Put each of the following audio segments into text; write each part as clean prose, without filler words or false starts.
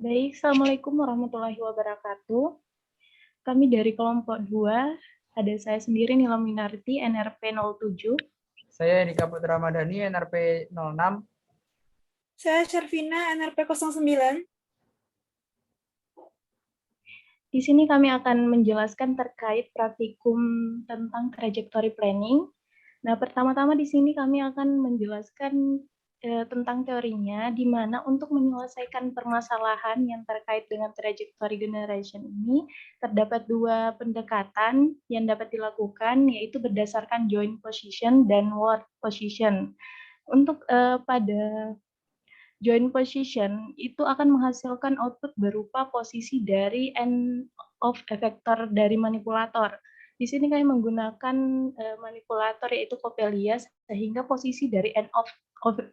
Baik, Assalamualaikum warahmatullahi wabarakatuh. Kami dari kelompok 2, ada saya sendiri Nila Minarti, NRP 07. Saya Dika Putra Madani, NRP 06. Saya Shervina, NRP 09. Di sini kami akan menjelaskan terkait praktikum tentang trajectory planning. Nah, pertama-tama di sini kami akan menjelaskan tentang teorinya, di mana untuk menyelesaikan permasalahan yang terkait dengan trajectory generation ini, terdapat dua pendekatan yang dapat dilakukan, yaitu berdasarkan joint position dan word position. Untuk pada joint position itu akan menghasilkan output berupa posisi dari end of effector dari manipulator. Di sini kami menggunakan manipulator yaitu Coppelia, sehingga posisi dari end of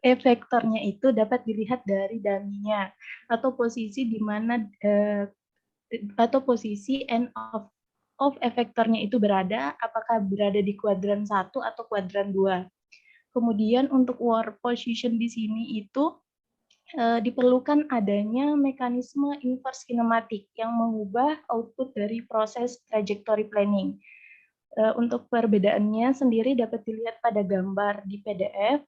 effectornya itu dapat dilihat dari dummy-nya, atau posisi di mana atau posisi end of effectornya itu berada, apakah berada di kuadran 1 atau kuadran 2. Kemudian untuk work position di sini itu diperlukan adanya mekanisme inverse kinematik yang mengubah output dari proses trajectory planning. Untuk perbedaannya sendiri dapat dilihat pada gambar di PDF.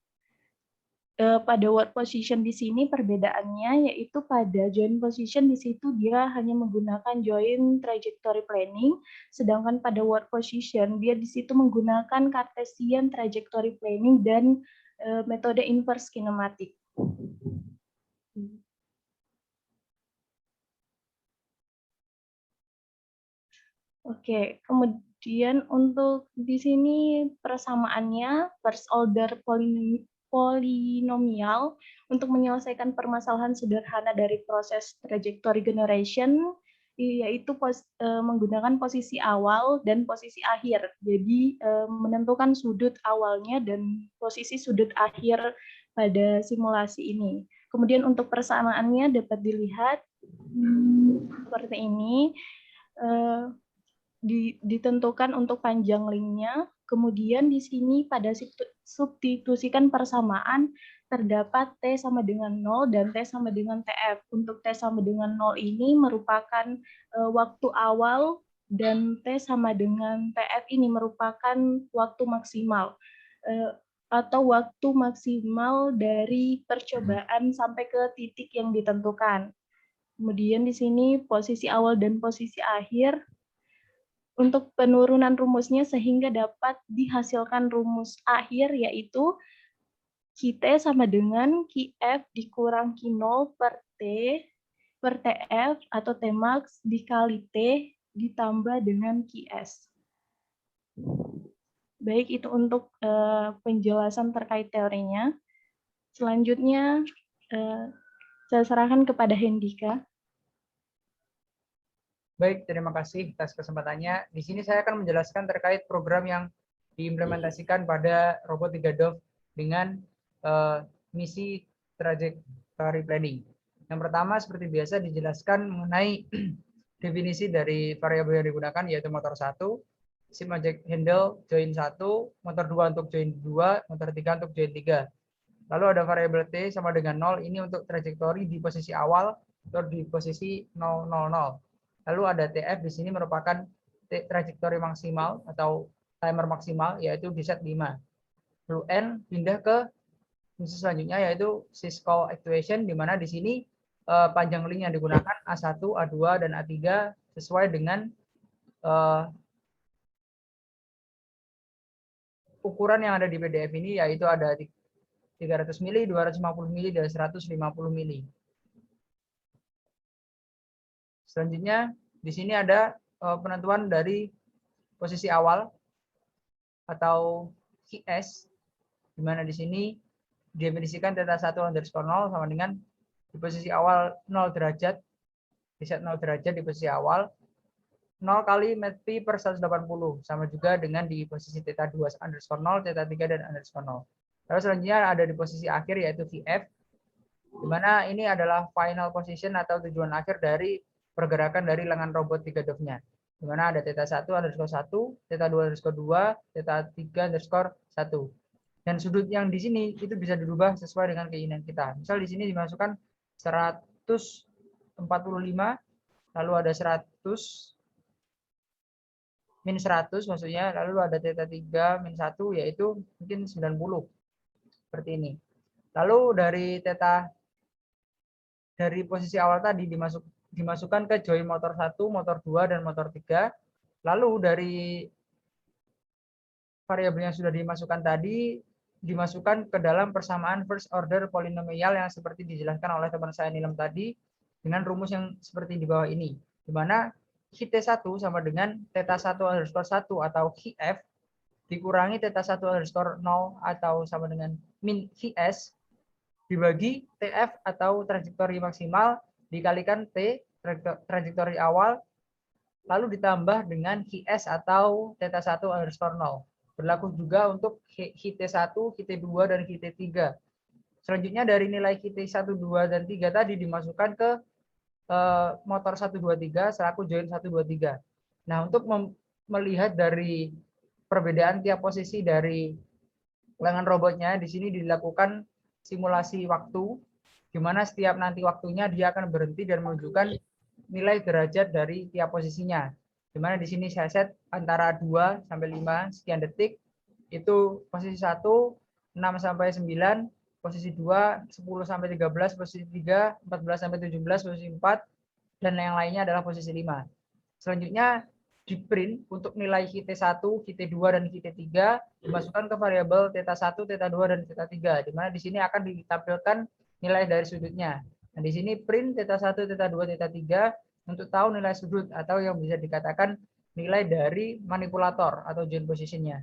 Pada word position di sini perbedaannya yaitu pada joint position di situ dia hanya menggunakan joint trajectory planning, sedangkan pada word position dia di situ menggunakan Cartesian trajectory planning dan metode inverse kinematik. Oke, kemudian untuk di sini persamaannya first order polinomial untuk menyelesaikan permasalahan sederhana dari proses trajectory generation, yaitu menggunakan posisi awal dan posisi akhir. Jadi menentukan sudut awalnya dan posisi sudut akhir pada simulasi ini. Kemudian untuk persamaannya dapat dilihat seperti ini. Ditentukan untuk panjang linknya, kemudian di sini pada substitusikan persamaan terdapat T sama dengan 0 dan T sama dengan TF. Untuk T sama dengan 0 ini merupakan waktu awal dan T sama dengan TF ini merupakan waktu maksimal atau waktu maksimal dari percobaan sampai ke titik yang ditentukan. Kemudian di sini posisi awal dan posisi akhir untuk penurunan rumusnya sehingga dapat dihasilkan rumus akhir yaitu QT sama dengan QF dikurang Q0 per T per TF atau Tmax dikali T ditambah dengan QS. Baik, itu untuk penjelasan terkait teorinya. Selanjutnya saya serahkan kepada Hendika. Baik, terima kasih atas kesempatannya. Di sini saya akan menjelaskan terkait program yang diimplementasikan pada robot 3DOF dengan misi trajectory planning. Yang pertama, seperti biasa dijelaskan mengenai definisi dari variabel yang digunakan, yaitu motor 1, sim object handle join 1, motor 2 untuk join 2, motor 3 untuk join 3. Lalu ada variabel T sama dengan 0, ini untuk trajektori di posisi awal atau di posisi 000. Lalu ada TF di sini merupakan trajektori maksimal atau timer maksimal, yaitu di set 5. Lalu N pindah ke fungsi selanjutnya, yaitu syscall actuation, di mana di sini panjang link yang digunakan A1, A2, dan A3 sesuai dengan ukuran yang ada di PDF ini, yaitu ada 300 mili, 250 mili, dan 150 mili. Selanjutnya, di sini ada penentuan dari posisi awal atau QS, di mana di sini didefinisikan θ1 underscore 0 sama dengan di posisi awal 0 derajat, di set 0 derajat di posisi awal, 0 kali pi per 180, sama juga dengan di posisi θ2 underscore 0, θ3 dan underscore 0. Lalu selanjutnya ada di posisi akhir yaitu VF, di mana ini adalah final position atau tujuan akhir dari pergerakan dari lengan robot 3DOF-nya. Di mana ada θ1 underscore 1, θ2 underscore 2, θ3 underscore 1. Dan sudut yang di sini itu bisa dirubah sesuai dengan keinginan kita. Misal di sini dimasukkan 100 45, lalu ada 100, min 100 maksudnya, lalu ada theta 3 min 1 yaitu mungkin 90. Seperti ini. Lalu dari posisi awal tadi dimasukkan ke join motor 1, motor 2 dan motor 3. Lalu dari variabel yang sudah dimasukkan tadi dimasukkan ke dalam persamaan first order polinomial yang seperti dijelaskan oleh teman saya Nilem tadi dengan rumus yang seperti di bawah ini, di mana T1 sama dengan theta 1 underscore 1 atau F dikurangi theta 1 underscore 0 atau sama dengan min Vs dibagi TF atau trajektori maksimal dikalikan T trajektori awal lalu ditambah dengan Vs atau theta 1 underscore 0. Berlaku juga untuk HT1, HT2, dan HT3. Selanjutnya dari nilai HT1, 2, dan 3 tadi dimasukkan ke motor 1, 2, 3 selaku join 1, 2, 3. Nah, untuk melihat dari perbedaan tiap posisi dari lengan robotnya, di sini dilakukan simulasi waktu, di mana setiap nanti waktunya dia akan berhenti dan menunjukkan nilai derajat dari tiap posisinya. Di mana di sini saya set antara 2 sampai 5 sekian detik. Itu posisi 1 6 sampai 9, posisi 2 10 sampai 13, posisi 3 14 sampai 17, posisi 4 dan yang lainnya adalah posisi 5. Selanjutnya di print untuk nilai HT1, HT2 dan HT3 dimasukkan ke variabel theta 1, theta 2 dan theta 3 di mana di sini akan ditampilkan nilai dari sudutnya. Nah, di sini print theta 1, theta 2, theta 3 untuk tahu nilai sudut atau yang bisa dikatakan nilai dari manipulator atau joint position-nya.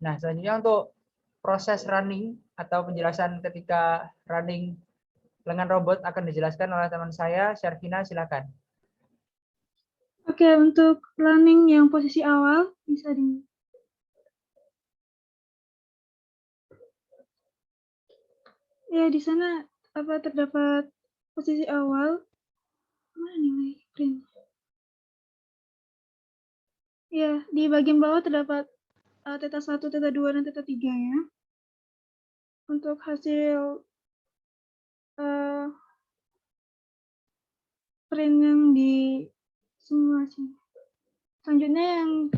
Nah, selanjutnya untuk proses running atau penjelasan ketika running lengan robot akan dijelaskan oleh teman saya, Syarfina, silakan. Oke, untuk running yang posisi awal bisa di ya di sana terdapat posisi awal. Mana nilai print? Ya, di bagian bawah terdapat theta 1, theta 2 dan theta 3 ya. Untuk hasil print yang di simulasi. Selanjutnya yang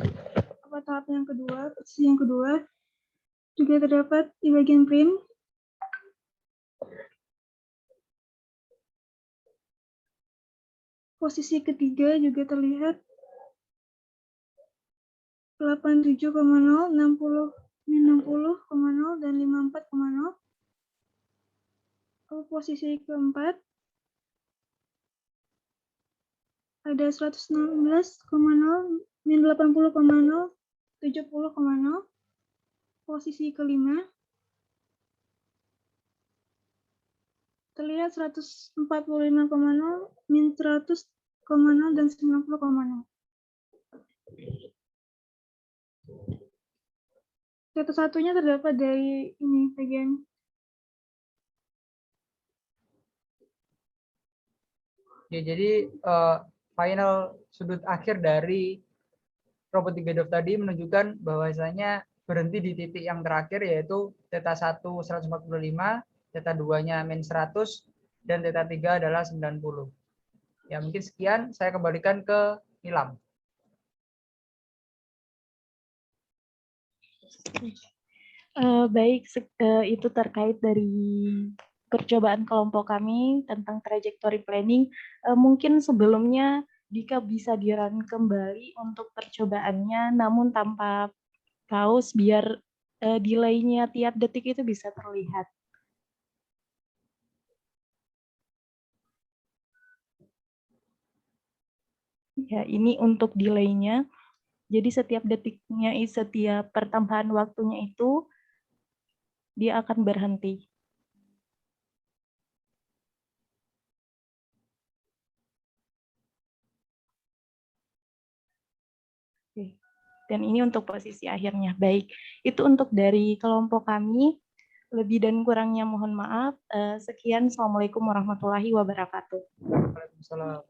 tahap yang kedua, posisi yang kedua juga terdapat di bagian print. Posisi ketiga juga terlihat 87,0, 60, min 60,0 dan 54,0. Posisi keempat ada 116,0, min 80,0, 70,0. Posisi kelima terlihat 145,0, min 100,0 dan 90,0. Theta satunya terdapat dari ini bagian. Ya, jadi final sudut akhir dari robot 3DOF tadi menunjukkan bahwasanya berhenti di titik yang terakhir yaitu theta 1 145, theta 2-nya min 100 dan theta 3 adalah 90. Ya, mungkin sekian, saya kembalikan ke Nilam. Baik, itu terkait dari percobaan kelompok kami tentang trajectory planning. Mungkin sebelumnya Dika bisa di-run kembali untuk percobaannya, namun tanpa pause biar delay-nya tiap detik itu bisa terlihat. Ya, ini untuk delay-nya. Jadi setiap detiknya, setiap pertambahan waktunya itu dia akan berhenti. Oke. Dan ini untuk posisi akhirnya. Baik, itu untuk dari kelompok kami. Lebih dan kurangnya mohon maaf. Sekian, Assalamualaikum warahmatullahi wabarakatuh. Waalaikumsalam.